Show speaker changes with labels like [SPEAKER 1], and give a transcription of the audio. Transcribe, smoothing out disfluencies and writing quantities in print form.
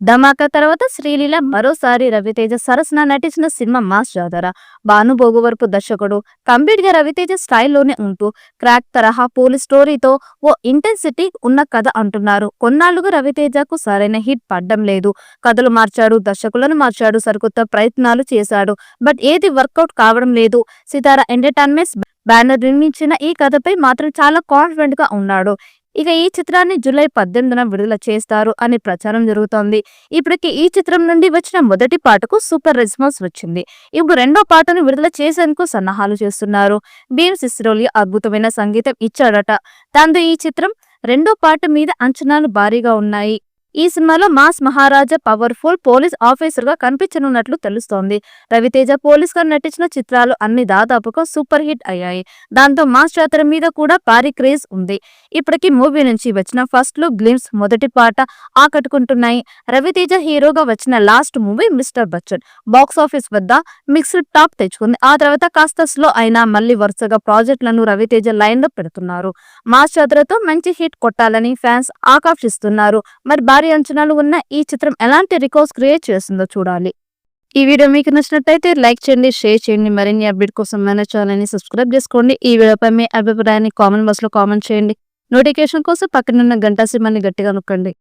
[SPEAKER 1] ధమాకా తర్వాత శ్రీలీల మరోసారి రవితేజ సరసన నటించిన సినిమా మాస్ జాతర. భాను భోగవరపు దర్శకుడు. కంప్లీట్ గా రవితేజ స్టైల్లోనే ఉంటూ క్రాక్ తరహా పోలీస్ స్టోరీతో ఓ ఇంటెన్సిటీ ఉన్న కథ అంటున్నారు. కొన్నాళ్లుగా రవితేజకు సరైన హిట్ పడ్డం లేదు. కథలు మార్చాడు, దర్శకులను మార్చాడు, సరికొత్త ప్రయత్నాలు చేశాడు. బట్ ఏది వర్కౌట్ కావడం లేదు. సితారా ఎంటర్టైన్మెంట్స్ బ్యానర్ నిర్మించిన ఈ కథపై మాత్రం చాలా కాన్ఫిడెంట్ గా ఉన్నాడు. ఇక ఈ చిత్రాన్ని జూలై 18న విడుదల చేస్తారు అని ప్రచారం జరుగుతోంది. ఇప్పటికి ఈ చిత్రం నుండి వచ్చిన మొదటి పాటకు సూపర్ రెస్పాన్స్ వచ్చింది. ఇప్పుడు రెండో పాటను విడుదల చేసేందుకు సన్నాహాలు చేస్తున్నారు. భీమ్ సిసిరోలియా అద్భుతమైన సంగీతం ఇచ్చాడట. దాంతో ఈ చిత్రం రెండో పాట మీద అంచనాలు భారీగా ఉన్నాయి. ఈ సినిమాలో మాస్ మహారాజా పవర్ఫుల్ పోలీస్ ఆఫీసర్ గా కనిపించనున్నట్లు తెలుస్తోంది. రవితేజ పోలీస్ గా నటించిన చిత్రాలు అన్ని దాదాపుగా సూపర్ హిట్ అయ్యాయి. దాంతో మాస్ జాతర మీద కూడా భారీ క్రేజ్ ఉంది. ఇప్పటికీ మూవీ నుంచి వచ్చిన ఫస్ట్ లుక్ గ్లిమ్స్, మొదటి పాట ఆకట్టుకుంటున్నాయి. రవితేజ హీరోగా వచ్చిన last movie mister Bachchan box office వద్ద మిక్స్డ్ టాప్ తెచ్చుకుంది. ఆ తర్వాత కాస్త స్లో అయినా మళ్ళీ వరుసగా ప్రాజెక్టులను రవితేజ లైన్ లో పెడుతున్నారు. మాస్ జాతరతో మంచి హిట్ కొట్టాలని ఫ్యాన్స్ ఆకాంక్షిస్తున్నారు. మరి భారీ అంచనాలు ఉన్న ఈ చిత్రం ఎలాంటి రికార్డ్స్ క్రియేట్ చేస్తుందో చూడాలి. ఈ వీడియో మీకు నచ్చినట్లయితే లైక్ చేయండి, షేర్ చేయండి. మరిన్ని అప్డేట్ కోసం మన ఛానల్ ని సబ్స్క్రైబ్ చేసుకోండి. ఈ వీడియోపై మీ అభిప్రాయాన్ని కామెంట్ బాక్స్ లో కామెంట్ చేయండి. నోటిఫికేషన్ కోసం పక్కనున్న గంట సింబల్ని గట్టిగా నొక్కండి.